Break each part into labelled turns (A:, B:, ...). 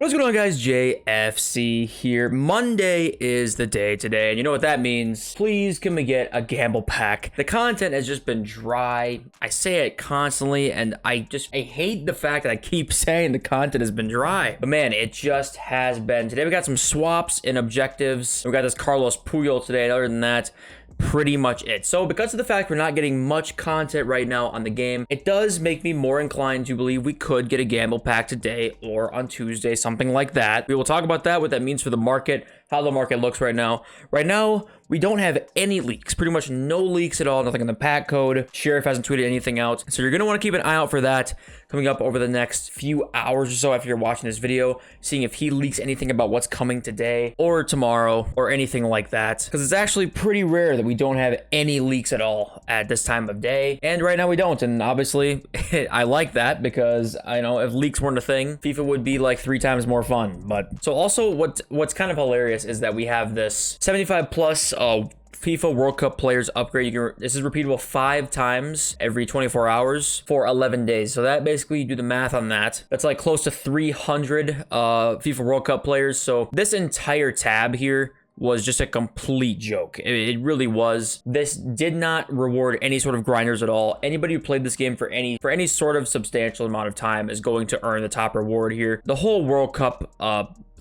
A: What's going on, guys? JFC here. Monday is the day today, and you know what that means. Please can we get a gamble pack? The content has just been dry. I say it constantly, and I hate the fact that I keep saying the content has been dry. But man, it just has been. Today we got some swaps and objectives. We got this Carlos Puyol today, and other than that, pretty much it. So because of the fact we're not getting much content right now on the game, it does make me more inclined to believe we could get a gamble pack today or on Tuesday, something like that. We will talk about that, what that means for the market, how the market looks right now. Right now, we don't have any leaks, pretty much no leaks at all, nothing in the pack code. Sheriff hasn't tweeted anything out. So you're gonna wanna keep an eye out for that coming up over the next few hours or so after you're watching this video, seeing if he leaks anything about what's coming today or tomorrow or anything like that. Because it's actually pretty rare that we don't have any leaks at all at this time of day. And right now we don't. And obviously I like that because I know if leaks weren't a thing, FIFA would be like 3 times more fun. But so also what's kind of hilarious is that we have this 75 plus FIFA World Cup players upgrade. This is repeatable 5 times every 24 hours for 11 days. So that basically, you do the math on that. That's like close to 300 FIFA World Cup players. So this entire tab here was just a complete joke. It really was. This did not reward any sort of grinders at all. Anybody who played this game for any sort of substantial amount of time is going to earn the top reward here. The whole World Cup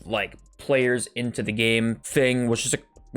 A: like players into the game thing was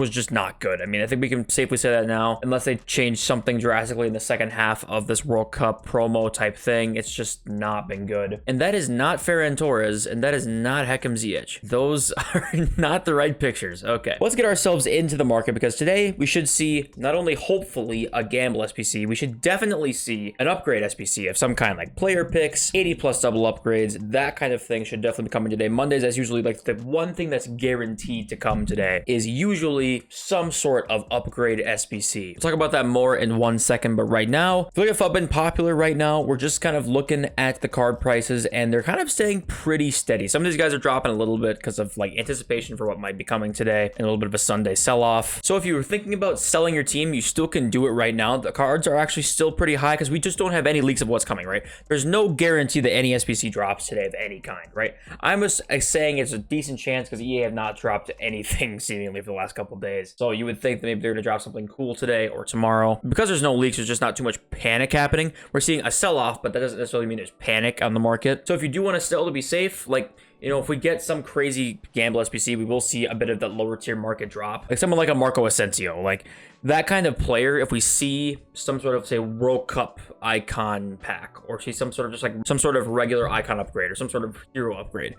A: just not good. I mean, I think we can safely say that now, unless they change something drastically in the second half of this World Cup promo type thing. It's just not been good. And that is not Ferran Torres, and that is not Hakim Ziyech. Those are not the right pictures. Okay, let's get ourselves into the market, because today we should see not only hopefully a gamble SPC, we should definitely see an upgrade SPC of some kind, like player picks, 80 plus double upgrades. That kind of thing should definitely be coming today. Mondays, as usually, like the one thing that's guaranteed to come today is usually some sort of upgrade SBC. We'll talk about that more in 1 second, but right now, if you look at FUT been popular right now, we're just kind of looking at the card prices, and they're kind of staying pretty steady. Some of these guys are dropping a little bit because of like anticipation for what might be coming today and a little bit of a Sunday sell-off. So if you were thinking about selling your team, you still can do it right now. The cards are actually still pretty high because we just don't have any leaks of what's coming, right? There's no guarantee that any SBC drops today of any kind, right? I'm just saying it's a decent chance because EA have not dropped anything seemingly for the last couple days. So you would think that maybe they're gonna drop something cool today or tomorrow. Because there's no leaks, there's just not too much panic happening. We're seeing a sell-off, but that doesn't necessarily mean there's panic on the market. So if you do want to sell to be safe, like, you know, if we get some crazy gamble SPC, we will see a bit of that lower tier market drop. Like someone like a Marco Asensio, like that kind of player, if we see some sort of, say, World Cup icon pack, or see some sort of just like some sort of regular icon upgrade or some sort of hero upgrade,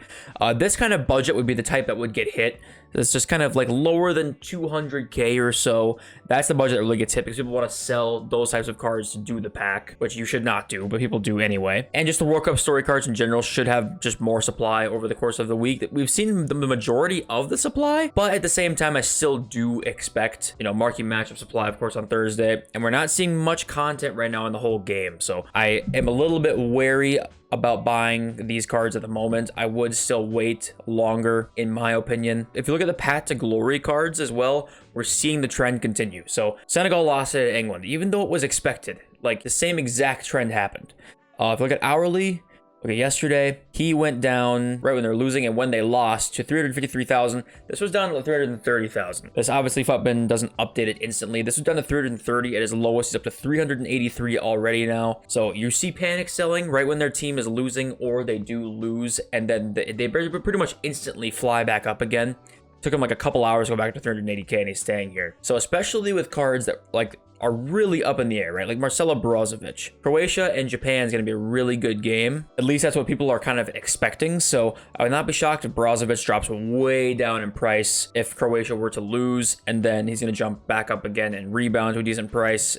A: this kind of budget would be the type that would get hit. That's just kind of like lower than 200k or so. That's the budget that really gets hit because people want to sell those types of cards to do the pack, which you should not do, but people do anyway. And just the World Cup story cards in general should have just more supply over the course of the week. We've seen the majority of the supply, but at the same time, I still do expect, you know, marquee matchup supply, of course, on Thursday. And we're not seeing much content right now in the whole game. So I am a little bit wary about buying these cards at the moment. I would still wait longer, in my opinion. If you look at the Path to Glory cards as well, we're seeing the trend continue. So Senegal lost it at England, even though it was expected. Like the same exact trend happened. If you look at hourly, okay, yesterday, he went down right when they're losing and when they lost to 353,000. This was down to 330,000. This obviously FUTBin doesn't update it instantly. This was down to 330 at his lowest. He's up to 383 already now. So you see panic selling right when their team is losing or they do lose, and then they pretty much instantly fly back up again. Took him like a couple hours to go back to 380k, and he's staying here. So especially with cards that like are really up in the air, right? Like Marcelo Brozovic. Croatia and Japan is going to be a really good game. At least that's what people are kind of expecting. So I would not be shocked if Brozovic drops way down in price if Croatia were to lose, and then he's going to jump back up again and rebound to a decent price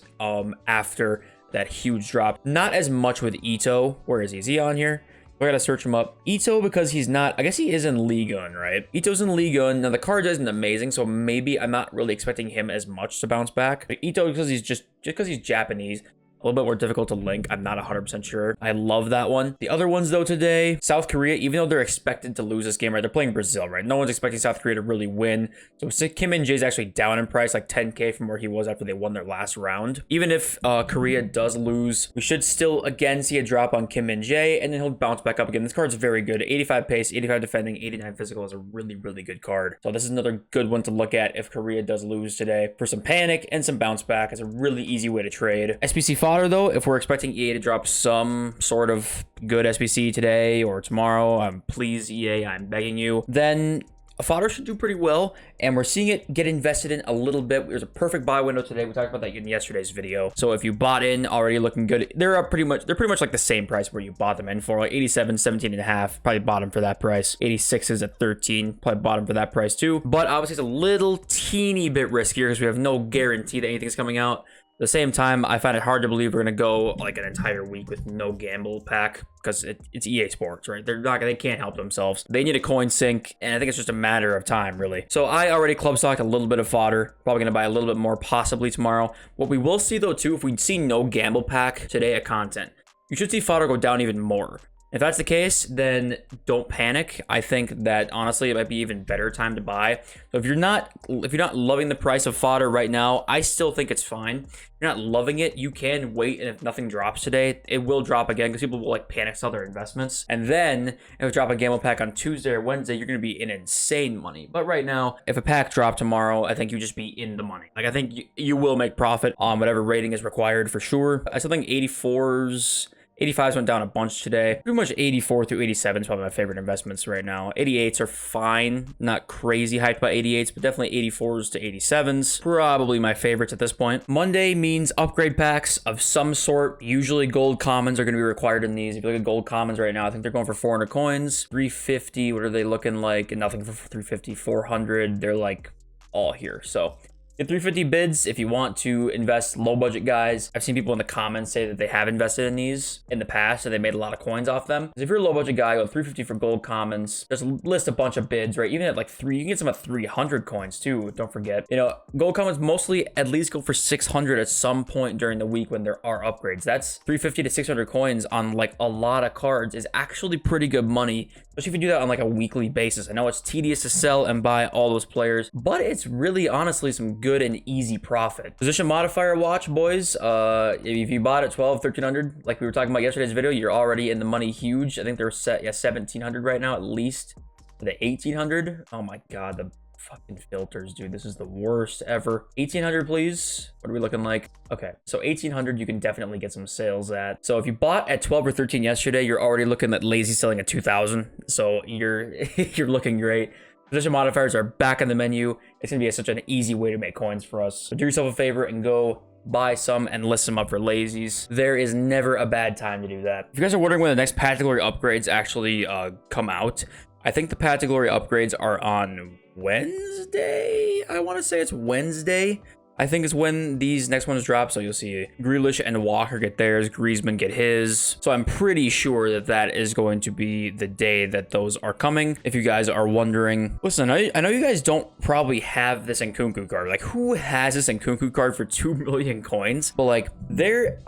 A: after that huge drop. Not as much with Ito. Where is he? Is he on here? I gotta search him up. Ito, because he's not, I guess he is in Ligue 1, right? Ito's in Ligue 1. Now the card isn't amazing, so maybe I'm not really expecting him as much to bounce back. But Ito, because he's just because he's Japanese, A little bit more difficult to link. I'm not 100% sure. I love that one. The other ones though today, South Korea, even though they're expected to lose this game, right? They're playing Brazil, right? No one's expecting South Korea to really win. So Kim Min-jae is actually down in price, like 10K from where he was after they won their last round. Even if Korea does lose, we should still again see a drop on Kim Min-jae, and then he'll bounce back up again. This card's very good. 85 pace, 85 defending, 89 physical is a really, really good card. So this is another good one to look at if Korea does lose today for some panic and some bounce back. It's a really easy way to trade. SBC fodder though, if we're expecting EA to drop some sort of good SBC today or tomorrow, please EA, I'm begging you, then fodder should do pretty well, and we're seeing it get invested in a little bit. There's a perfect buy window today. We talked about that in yesterday's video. So if you bought in, already looking good, they're pretty much like the same price where you bought them in for, like 87, 17 and a half, probably bought them for that price. 86 is at 13, probably bought them for that price too. But obviously it's a little teeny bit riskier because we have no guarantee that anything's coming out. At the same time, I find it hard to believe we're gonna go like an entire week with no gamble pack because it's EA Sports, right? They can't help themselves. They need a coin sink, and I think it's just a matter of time, really. So I already club stocked a little bit of fodder. Probably gonna buy a little bit more possibly tomorrow. What we will see though too, if we see no gamble pack today at content, you should see fodder go down even more. If that's the case, then don't panic. I think that honestly, it might be even better time to buy. So if you're not loving the price of fodder right now, I still think it's fine. If you're not loving it, you can wait, and if nothing drops today, it will drop again because people will like panic sell their investments. And then if it drop a gamble pack on Tuesday or Wednesday, you're gonna be in insane money. But right now, if a pack dropped tomorrow, I think you just be in the money. Like I think you will make profit on whatever rating is required for sure. I still think 84s. 85s went down a bunch today. Pretty much 84 through 87 is probably my favorite investments right now. 88s are fine. Not crazy hyped by 88s, but definitely 84s to 87s. Probably my favorites at this point. Monday means upgrade packs of some sort. Usually gold commons are going to be required in these. If you look at gold commons right now, I think they're going for 400 coins. 350, what are they looking like? Nothing for 350, 400. They're like all here. So get 350 bids if you want to invest low budget guys. I've seen people in the comments say that they have invested in these in the past and they made a lot of coins off them. If you're a low budget guy, go 350 for gold commons. Just list a bunch of bids, right? Even at like you can get some at 300 coins too. Don't forget, gold commons mostly at least go for 600 at some point during the week when there are upgrades. That's 350 to 600 coins on like a lot of cards is actually pretty good money, especially if you do that on like a weekly basis. I know it's tedious to sell and buy all those players, but it's really honestly some good and easy profit. Position modifier watch, boys. If you bought at 12, 1300, like we were talking about yesterday's video, you're already in the money huge. I think they're set, 1700 right now, at least for the 1800. Oh my God, the fucking filters, dude. This is the worst ever. 1800, please. What are we looking like? Okay, so 1800, you can definitely get some sales at. So if you bought at 12 or 13 yesterday, you're already looking at lazy selling at 2000. So you're looking great. Position modifiers are back in the menu. It's gonna be such an easy way to make coins for us. So do yourself a favor and go buy some and list them up for lazies. There is never a bad time to do that. If you guys are wondering when the next category upgrades actually come out, I think the category upgrades are on Wednesday. I want to say it's Wednesday. I think is when these next ones drop. So you'll see Grealish and Walker get theirs, Griezmann get his. So I'm pretty sure that that is going to be the day that those are coming. If you guys are wondering, listen, I know you guys don't probably have this Nkunku card. Like, who has this Nkunku card for 2 million coins? But like,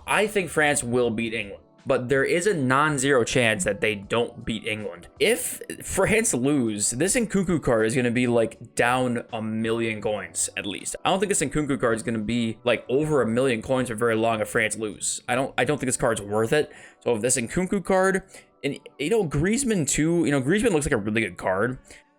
A: I think France will beat England. But there is a non-zero chance that they don't beat England. If France lose, this Nkunku card is going to be like down 1 million coins at least. I don't think this Nkunku card is going to be like over 1 million coins for very long if France lose. I don't think this card's worth it. So if this Nkunku card, and Griezmann too, Griezmann looks like a really good card.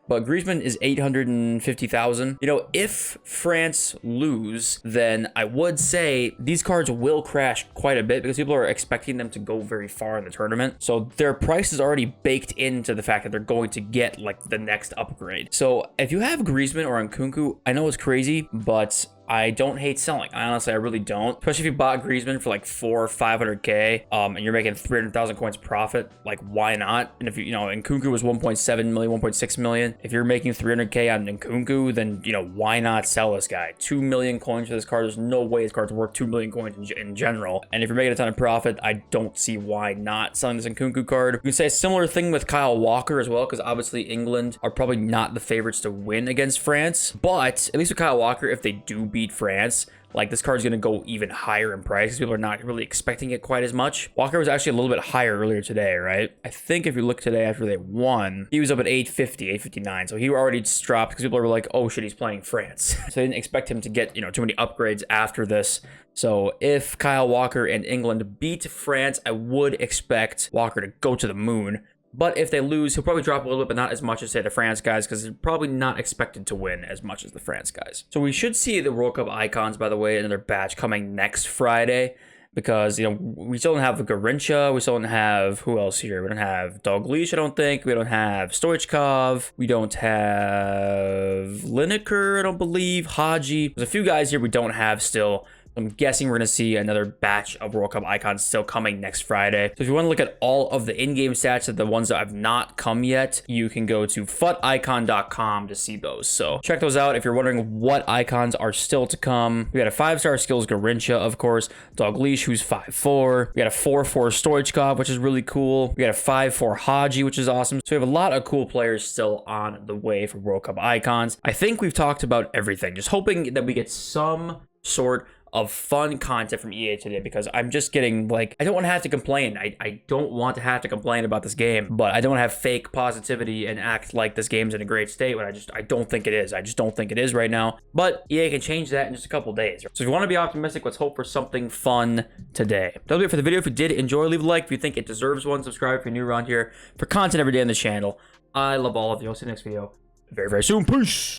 A: But Griezmann is 850,000. If France lose, then I would say these cards will crash quite a bit because people are expecting them to go very far in the tournament. So their price is already baked into the fact that they're going to get like the next upgrade. So if you have Griezmann or Nkunku, I know it's crazy, but I don't hate selling. I really don't. Especially if you bought Griezmann for like 400 or 500k, and you're making 300,000 coins profit, like why not? And if Nkunku was 1.7 million, 1.6 million. If you're making 300k on Nkunku, then why not sell this guy? 2 million coins for this card. There's no way this card's worth 2 million coins in general. And if you're making a ton of profit, I don't see why not selling this Nkunku card. You can say a similar thing with Kyle Walker as well, because obviously England are probably not the favorites to win against France. But at least with Kyle Walker, if they do beat France, like this card's going to go even higher in price because people are not really expecting it quite as much. Walker was actually a little bit higher earlier today, right? I think if you look today after they won, he was up at 850, 859. So he already dropped because people were like, oh shit, he's playing France. So they didn't expect him to get, too many upgrades after this. So if Kyle Walker and England beat France, I would expect Walker to go to the moon. But if they lose, he'll probably drop a little bit, but not as much as, say, the France guys, because they're probably not expected to win as much as the France guys. So we should see the World Cup icons, by the way, another batch coming next Friday, because, we still don't have Garincha. We still don't have, who else here? We don't have Dalglish, I don't think. We don't have Stoichkov. We don't have Lineker, I don't believe. Haji. There's a few guys here we don't have still. I'm guessing we're going to see another batch of World Cup icons still coming next Friday. So if you want to look at all of the in-game stats of the ones that have not come yet, you can go to futicon.com to see those. So check those out if you're wondering what icons are still to come. We got a 5-star skills Garincha, of course. Dalglish, who's 5'4". We got a 4'4 Stoichkov, which is really cool. We got a 5'4 Haji, which is awesome. So we have a lot of cool players still on the way for World Cup icons. I think we've talked about everything. Just hoping that we get some sort of fun content from EA today, because I'm just getting like, I don't want to have to complain. I don't want to have to complain about this game, but I don't want to have fake positivity and act like this game's in a great state when I don't think it is. I just don't think it is right now, but EA can change that in just a couple days. So if you want to be optimistic, let's hope for something fun today. That'll be it for the video. If you did enjoy, leave a like. If you think it deserves one, subscribe if you're new around here for content every day on the channel. I love all of you. I'll see you next video very, very soon. Peace.